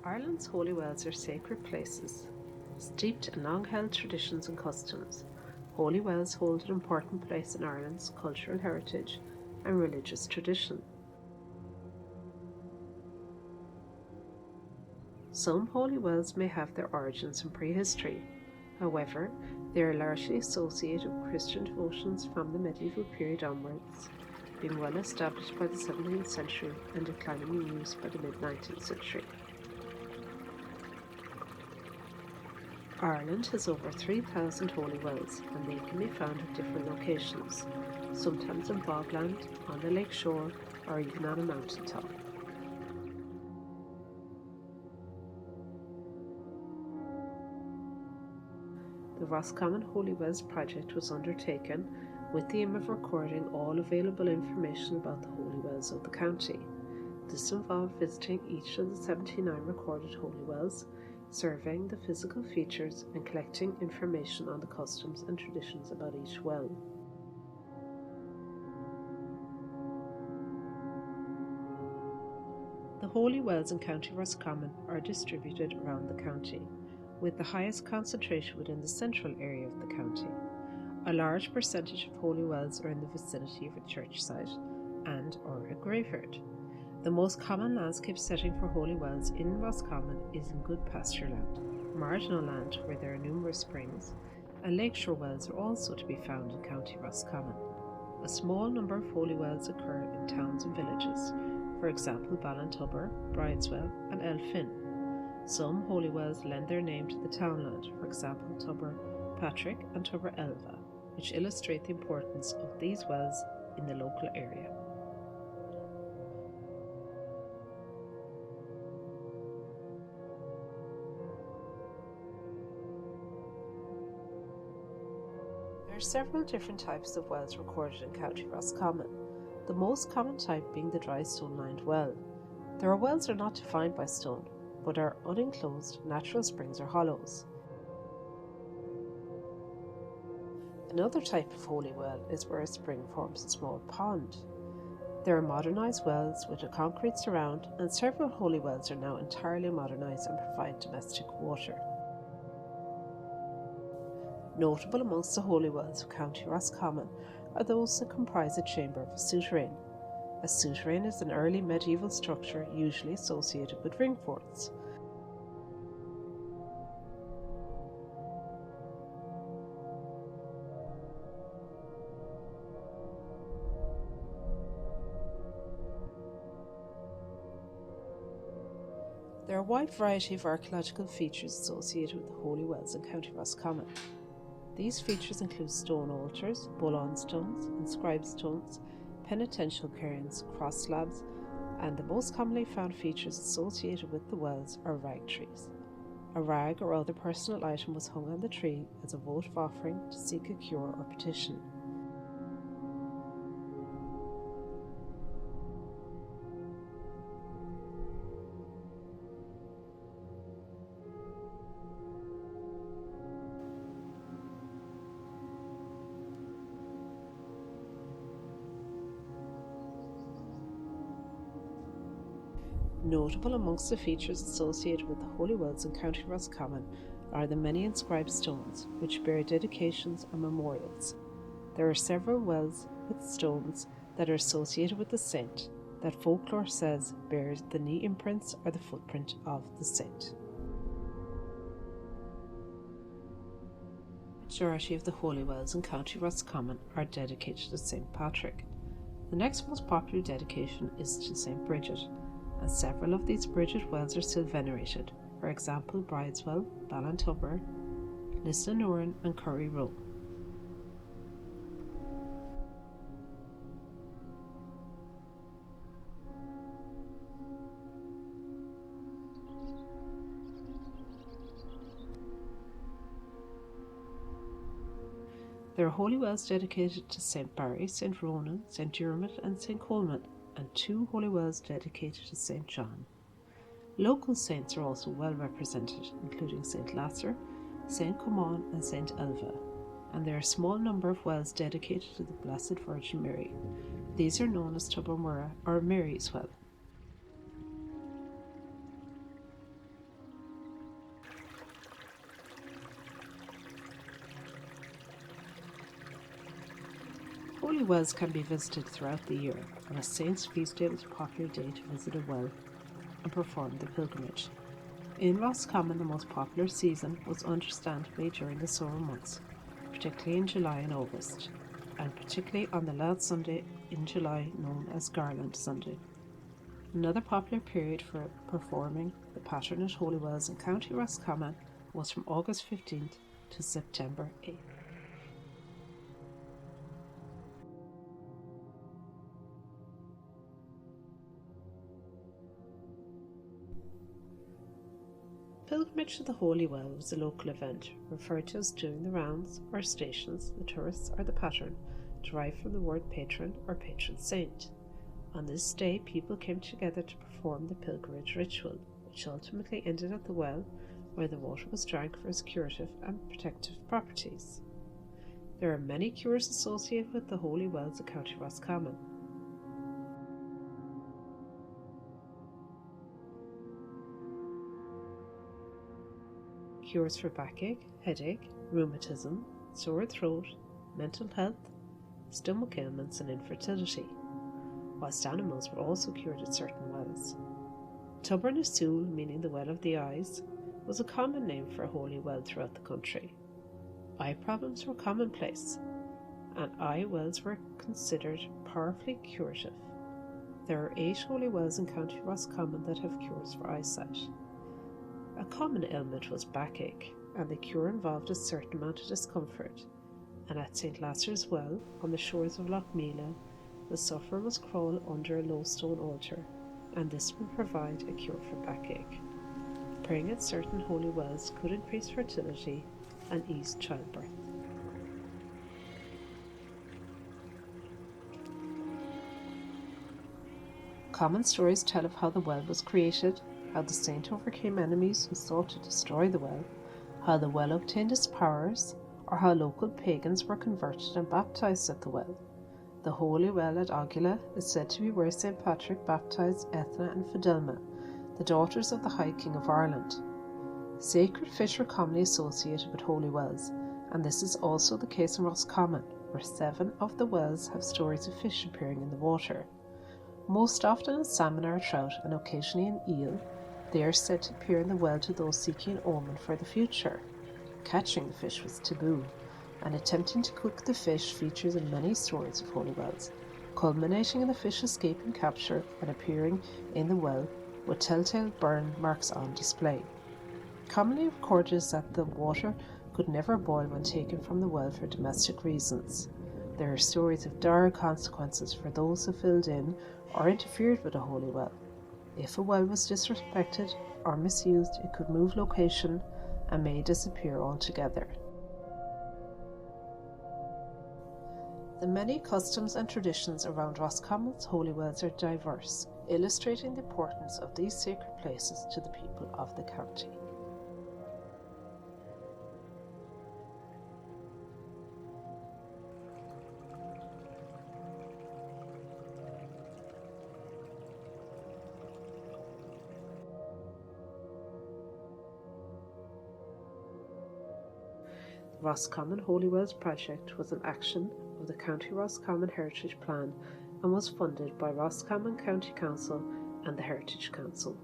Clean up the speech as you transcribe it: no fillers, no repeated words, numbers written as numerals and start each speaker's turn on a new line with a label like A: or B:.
A: Ireland's holy wells are sacred places, steeped in long-held traditions and customs. Holy wells hold an important place in Ireland's cultural heritage and religious tradition. Some holy wells may have their origins in prehistory. However, they are largely associated with Christian devotions from the medieval period onwards, being well established by the 17th century and declining in use by the mid-19th century. Ireland has over 3,000 holy wells, and they can be found at different locations, sometimes in bogland, on the lake shore, or even on a mountain top. The Roscommon Holy Wells project was undertaken with the aim of recording all available information about the holy wells of the county. This involved visiting each of the 79 recorded holy wells, surveying the physical features, and collecting information on the customs and traditions about each well. The holy wells in County Roscommon are distributed around the county, with the highest concentration within the central area of the county. A large percentage of holy wells are in the vicinity of a church site and or a graveyard. The most common landscape setting for holy wells in Roscommon is in good pasture land, marginal land where there are numerous springs, and lakeshore wells are also to be found in County Roscommon. A small number of holy wells occur in towns and villages, for example Ballintubber, Brideswell and Elphin. Some holy wells lend their name to the townland, for example Tubber Patrick and Tubber Elva, which illustrate the importance of these wells in the local area. There are several different types of wells recorded in County Roscommon, the most common type being the dry stone-lined well. Their wells are not defined by stone, but are unenclosed natural springs or hollows. Another type of holy well is where a spring forms a small pond. There are modernised wells with a concrete surround, and several holy wells are now entirely modernised and provide domestic water. Notable amongst the holy wells of County Roscommon are those that comprise a chamber of a souterrain. A souterrain is an early medieval structure usually associated with ring forts. There are a wide variety of archaeological features associated with the holy wells in County Roscommon. These features include stone altars, bull-on stones, inscribed stones, penitential cairns, cross slabs, and the most commonly found features associated with the wells are rag trees. A rag or other personal item was hung on the tree as a votive offering to seek a cure or petition. Notable amongst the features associated with the holy wells in County Roscommon are the many inscribed stones, which bear dedications and memorials. There are several wells with stones that are associated with the saint that folklore says bears the knee imprints or the footprint of the saint. The majority of the holy wells in County Roscommon are dedicated to St. Patrick. The next most popular dedication is to St. Bridget, and several of these Bridget wells are still venerated, for example Brideswell, Ballintubber, Lisnanurin and Curry Row. There are holy wells dedicated to St. Barry, St. Ronan, St. Dermot and St. Colman, and 2 holy wells dedicated to St. John. Local saints are also well represented, including St. Lasser, St. Coman and St. Elva, and there are a small number of wells dedicated to the Blessed Virgin Mary. These are known as Tubbermurra or Mary's Well. holy wells can be visited throughout the year, and a saint's feast day was a popular day to visit a well and perform the pilgrimage. In Roscommon, the most popular season was understandably during the summer months, particularly in July and August, and particularly on the last Sunday in July known as Garland Sunday. Another popular period for performing the pattern at holy wells in County Roscommon was from August 15th to September 8th. Pilgrimage to the Holy Well was a local event, referred to as doing the rounds or stations, the tourists or the pattern, derived from the word patron or patron saint. On this day, people came together to perform the pilgrimage ritual, which ultimately ended at the well, where the water was drank for its curative and protective properties. There are many cures associated with the holy wells of County Roscommon. Cures for backache, headache, rheumatism, sore throat, mental health, stomach ailments and infertility, whilst animals were also cured at certain wells. Tuber na Súil, meaning the well of the eyes, was a common name for a holy well throughout the country. Eye problems were commonplace, and eye wells were considered powerfully curative. There are 8 holy wells in County Roscommon that have cures for eyesight. A common ailment was backache, and the cure involved a certain amount of discomfort, and at St. Lazar's Well, on the shores of Lough Meala, the sufferer must crawl under a low stone altar, and this would provide a cure for backache. Praying at certain holy wells could increase fertility and ease childbirth. Common stories tell of how the well was created, how the saint overcame enemies who sought to destroy the well, how the well obtained its powers, or how local pagans were converted and baptized at the well. The holy well at Aguila is said to be where St. Patrick baptized Ethna and Fidelma, the daughters of the High King of Ireland. Sacred fish are commonly associated with holy wells, and this is also the case in Roscommon, where 7 of the wells have stories of fish appearing in the water. Most often in salmon or trout, and occasionally in eel, they are said to appear in the well to those seeking an omen for the future. Catching the fish was taboo, and attempting to cook the fish features in many stories of holy wells, culminating in the fish escaping capture and appearing in the well with telltale burn marks on display. Commonly recorded is that the water could never boil when taken from the well for domestic reasons. There are stories of dire consequences for those who filled in or interfered with a holy well. If a well was disrespected or misused, it could move location and may disappear altogether. The many customs and traditions around Roscommon's holy wells are diverse, illustrating the importance of these sacred places to the people of the county. The Roscommon Holy Wells project was an action of the County Roscommon Heritage Plan and was funded by Roscommon County Council and the Heritage Council.